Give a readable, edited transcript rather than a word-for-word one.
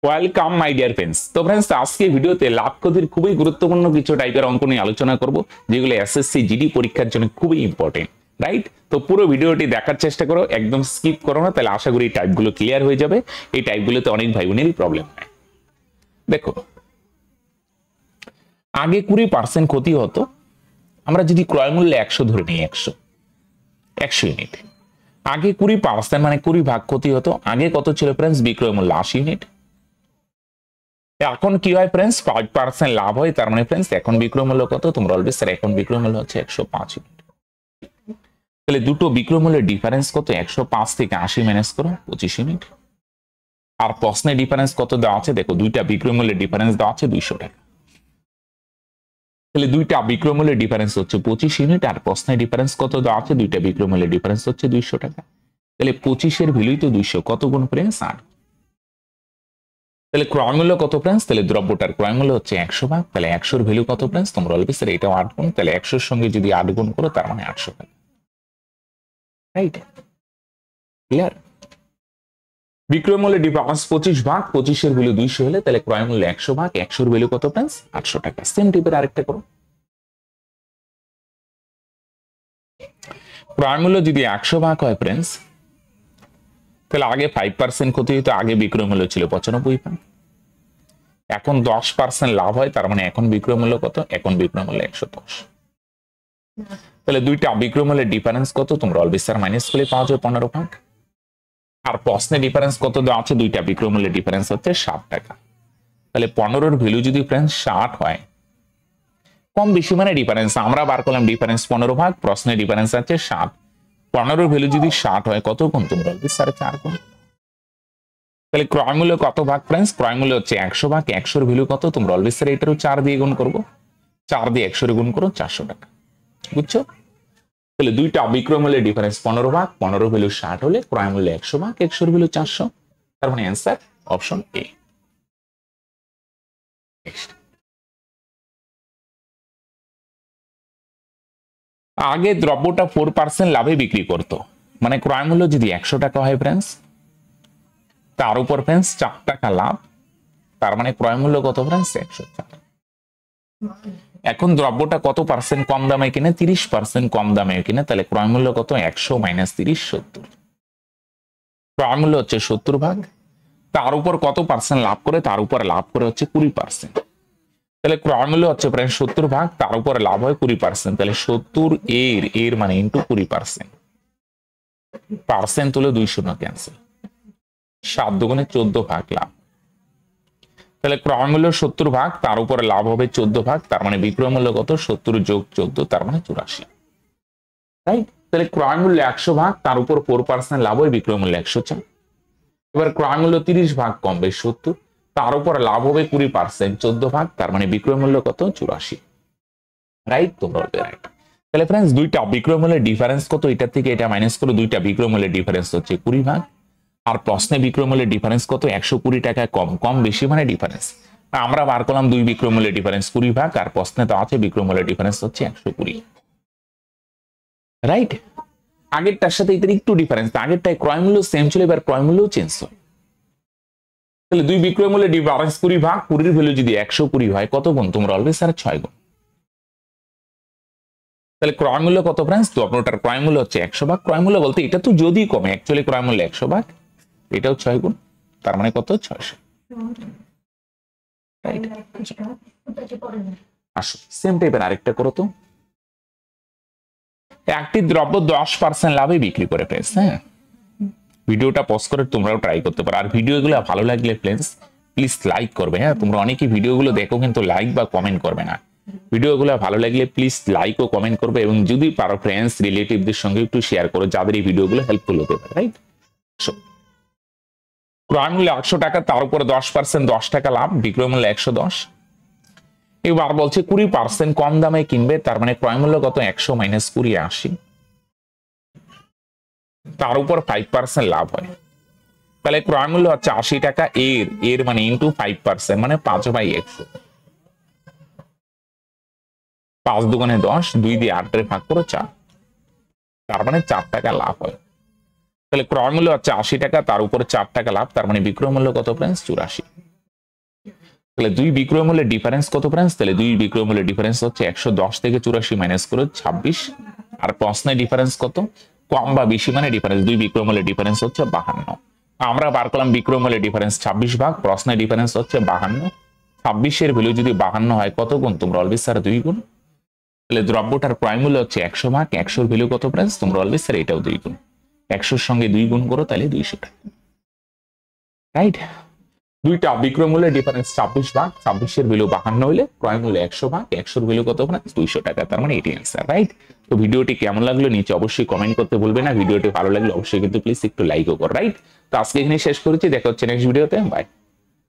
Welcome my dear friends. তো friends, আজকে ভিডিওতে লাভ ক্ষতির খুবই গুরুত্বপূর্ণ কিছু টাইপের অঙ্ক নিয়ে আলোচনা করব, যেগুলো এসএসসি জিডি পরীক্ষার জন্য খুবই ইম্পর্টেন্ট, রাইট? তো পুরো ভিডিওটি দেখার চেষ্টা করো, একদম স্কিপ করো না, তাহলে আশা করি এই টাইপগুলো ক্লিয়ার হয়ে যাবে। এই টাইপগুলোতে অনেক ভাই বোনেরই প্রবলেম হয়। দেখো, আগে 20% ক্ষতি হতো, আমরা যদি ক্রয় মূল্য 100 ধরে নিই, 100 ইউনিট, আগে 20% মানে 20 ভাগ ক্ষতি হতো। আগে কত ছিল ফ্রেন্ডস? বিক্রয় মূল্য 80 ইউনিট। এখন কি হয় ফ্রেন্ডস? 5% লাভ হয়, তার মানে ফ্রেন্ডস এখন বিক্রয় মূল্য কত? তোমরা বলবে স্যার এখন বিক্রয় মূল্য হচ্ছে 105 ইউনিট। তাহলে দুটো বিক্রয় মূল্যের ডিফারেন্স কত? 105 থেকে 80 মাইনাস করো, 25 ইউনিট। আর প্রশ্নে ডিফারেন্স কত দেওয়া আছে? দেখো, দুইটা বিক্রয় মূল্যের ডিফারেন্স দেওয়া আছে 200 টাকা। তাহলে দুইটা বিক্রয় মূল্যের ডিফারেন্স হচ্ছে 25 ইউনিট, আর প্রশ্নের ডিফারেন্স কত দেওয়া আছে? দুইটা বিক্রয় মূল্যের ডিফারেন্স হচ্ছে 200 টাকা। তাহলে 25 ভ্যালুই তো 200, কত গুণ ফ্রেন্ডস? 8। তাহলে ক্রয় মূল্য কত ফ্রেন্ডস? তাহলে দ্রব্যটার ক্রয় মূল্য হচ্ছে 100 ভাগ, তাহলে 100 ভ্যালু কত ফ্রেন্ডস? তোমরা বলবে স্যার এটাও 8 গুণ, তাহলে 100 সঙ্গে যদি 8 গুণ করো তার মানে 800 টাকা, রাইট? ক্লিয়ার? বিক্রয় মূল্যের ডিফারেন্স 25 ভাগ, 25 ভ্যালু 200 হলে তাহলে ক্রয় মূল্য 100 ভাগ, 100 ভ্যালু কত ফ্রেন্ডস? 800 টাকা। সেম টাইপের আরেকটা করো। ক্রয় মূল্য যদি 100 ভাগ হয় ফ্রেন্ডস, তাহলে আগে 5% ক্ষতি হতো, আগে বিক্রয় মূল্য ছিল 95 ভাগ। এখন 10% লাভ হয়, তার মানে এখন বিক্রয় মূল্য কত? এখন বিক্রয় মূল্য 110। তাহলে দুইটা বিক্রয় মূল্যের ডিফারেন্স কত? তোমরা অলওয়েজ স্যার মাইনাস করলে পাওয়া যাবে 15 ভাগ। আর প্রশ্নে ডিফারেন্স কত দেওয়া আছে? দুইটা বিক্রয় মূল্যের ডিফারেন্স হচ্ছে 60 টাকা। তাহলে 15 ভ্যালু যদি ফ্রেন্ডস 60 হয়, কম বেশি মানে ডিফারেন্স আমরা বার করলাম, ডিফারেন্স 15 ভাগ, প্রশ্নের ডিফারেন্স আছে 60। 15 ভ্যালু যদি 60 হয়, কত গুণ? তোমরা অলওয়েজ স্যার 4 গুণ। তাহলে ক্রয় মূল্য কত ভাগ ফ্রেন্ডস? ক্রয় মূল্য হচ্ছে 100 ভাগ, 100 ভ্যালু কত? তোমরা অলওয়েজ স্যার এটারও 4 দিয়ে গুণ করবো, 4 দিয়ে 100 গুণ করো, 400 টাকা। বুঝছো? তাহলে দুইটা বিক্রয় মূল্যের ডিফারেন্স 15 ভাগ, 15 ভ্যালু 60 হলে ক্রয় মূল্য 100 ভাগ, 100 ভ্যালু 400, তার মানে অ্যান্সার অপশন এ। আগে দ্রব্যটা 4% লাভে বিক্রি করতো, মানে ক্রয় মূল্য যদি 100 টাকা হয় ফ্রেন্ডস, তার উপর ফ্রেন্ডস 4 টাকা লাভ, তার মানে ক্রয় মূল্য কত ফ্রেন্ডস? 104। এখন দ্রব্যটা কত পার্সেন্ট কম দামে কিনে? 30% কম দামে কিনে, তাহলে ক্রয় মূল্য কত? 100 মাইনাস 30, 70। ক্রয় মূল্য হচ্ছে 70 ভাগ, তার উপর কত পার্সেন্ট লাভ করে? তার উপর লাভ করে হচ্ছে 20%। তাহলে ক্রয় মূল্য হচ্ছে প্রায় 70 ভাগ, তার উপরে লাভ হয় 20%, তাহলে 70 এর মানে ইন্টু 20%। পার্সেন্ট তুলে 2 ক্যান্সেল, 7 দুগুণে 14 ভাগ লাভ। তাহলে ক্রয় মূল্য 70 ভাগ, তার উপরে লাভ হবে 14 ভাগ, তার মানে বিক্রয় মূল্য কত? 70 যোগ 14, তার মানে 84, রাইট? তাহলে ক্রয় মূল্য 100 ভাগ, তার উপর 4% লাভ হয়, বিক্রয় মূল্য 104। এবার ক্রয় মূল্য 30 ভাগ কমবে 70, তার উপরে লাভ হবে 20%, 14 ভাগ, তার মানে বিক্রয় মূল্য কত? 84, রাইট? তোমরা বলবে রাইট। তাহলে ফ্রেন্ডস, দুইটা বিক্রয় মূল্যের ডিফারেন্স কত? এটা থেকে এটা মাইনাস করো, দুইটা বিক্রয় মূল্যের ডিফারেন্স হচ্ছে 20 ভাগ, আর প্রশ্নে বিক্রয় মূল্যের ডিফারেন্স কত? 120 টাকা কম, কম বেশি মানে ডিফারেন্স। আমরা বার করলাম দুই বিক্রয় মূল্যের ডিফারেন্স 20 ভাগ, আর প্রশ্নে তো আছে বিক্রয় মূল্যের ডিফারেন্স হচ্ছে 120, রাইট? আগেরটার সাথে এটার একটু ডিফারেন্স, আগেরটায় ক্রয় মূল্য সেম ছিল, এবার ক্রয় মূল্য চেঞ্জ হয়। তাহলে দুই বিক্রয় মূল্যের ডিফারেন্স 20 ভাগ, 20 ভ্যালু যদি 120 হয়, কত গুণ? তোমরা অলওয়েজ স্যার 6 গুণ। তাহলে ক্রয় মূল্য কত ফ্রেন্ডস? তো আপনার ক্রয় মূল্য হচ্ছে 100 ভাগ, ক্রয় মূল্য বলতে এটা তো যদি কমে, অ্যাকচুয়ালি ক্রয় মূল্য 100 ভাগ, এটাও 6 গুণ, তার মানে কত? 600, রাইট? আসো সেম টাইপের আরেকটা করো তো। একটি দ্রব্য 10% লাভে বিক্রি করে ফ্রেন্ডস, হ্যাঁ, ভিডিওটা পজ করে তোমরাও ট্রাই করতে পারো। আর ভিডিওগুলো ভালো লাগলে ফ্রেন্ডস প্লিজ লাইক করবে, হ্যাঁ? তোমরা অনেকেই ভিডিওগুলো দেখো কিন্তু লাইক বা কমেন্ট করবে না। ভিডিওগুলো ভালো লাগলে প্লিজ লাইক ও কমেন্ট করবে, এবং যদি পারো ফ্রেন্ডস রিলেটিভদের সঙ্গে একটু শেয়ার করো, যাদের এই ভিডিওগুলো হেল্পফুল হতে পারে, রাইট? ক্রয় মূল্য 100 টাকা, তার উপরে 10% 10 টাকা লাভ, বিক্রয় মূল্য 110। এবার বলছে 20% কম দামে কিনবে, তার মানে ক্রয় মূল্য কত? 100 মাইনাস 20, 80। তার উপর 5% লাভ হয়, তাহলে ক্রয় মূল্য হচ্ছে 80 টাকা, এর মানে ইন্টু 5%, মানে 5/100। 5 দুগুণে 10, 2 দিয়ে 8 ভাগ করো 4, তার মানে 4 টাকা লাভ হয়। তাহলে ক্রয় মূল্য হচ্ছে 80 টাকা, তার উপরে 4 টাকা লাভ, তার মানে বিক্রয় মূল্য কত ফ্রেন্ডস? 84। তাহলে দুই বিক্রয় মূল্যের ডিফারেন্স কত ফ্রেন্ডস? তাহলে দুই বিক্রয় মূল্যের ডিফারেন্স হচ্ছে 110 থেকে 84 মাইনাস করে 26। আর প্রশ্নের ডিফারেন্স কত? কম বা বেশি মানে ডিফারেন্স, দুই বিক্রয় মূল্যের ডিফারেন্স হচ্ছে 52। আমরা বার করলাম বিক্রয় মূল্যের ডিফারেন্স 26 ভাগ, প্রশ্নের ডিফারেন্স হচ্ছে 52। 26 ভ্যালু যদি 52 হয় কত গুণ? তোমরা অলওয়েজ স্যার 2 গুণ। তাহলে দ্রব্যটার ক্রয় মূল্য হচ্ছে 100 ভাগ, 100 এর ভ্যালু কত ফ্রেন্ডস? তোমরা অলওয়েজ স্যার এটাও 2 গুণ। 100 এর সঙ্গে 2 গুণ করো তাহলে 200 টাকা, রাইট? দুইটা বিক্রয় মূল্যের ডিফারেন্স 26 ভাগ, 26 এর ভ্যালু 52 হইলে ক্রয় মূল্য 100 ভাগ, 100 এর ভ্যালু কত ফ্রেন্ডস? 200 টাকা। তার মানে এটি आंसर, রাইট? তো ভিডিওটি কেমন লাগলো নিচে অবশ্যই কমেন্ট করতে ভুলবে না। ভিডিওটি ভালো লাগলে অবশ্যই কিন্তু প্লিজ একটু লাইকও করো, রাইট? তো আজকে এখানে শেষ করেছি, দেখা হচ্ছে নেক্সট ভিডিওতে, বাই।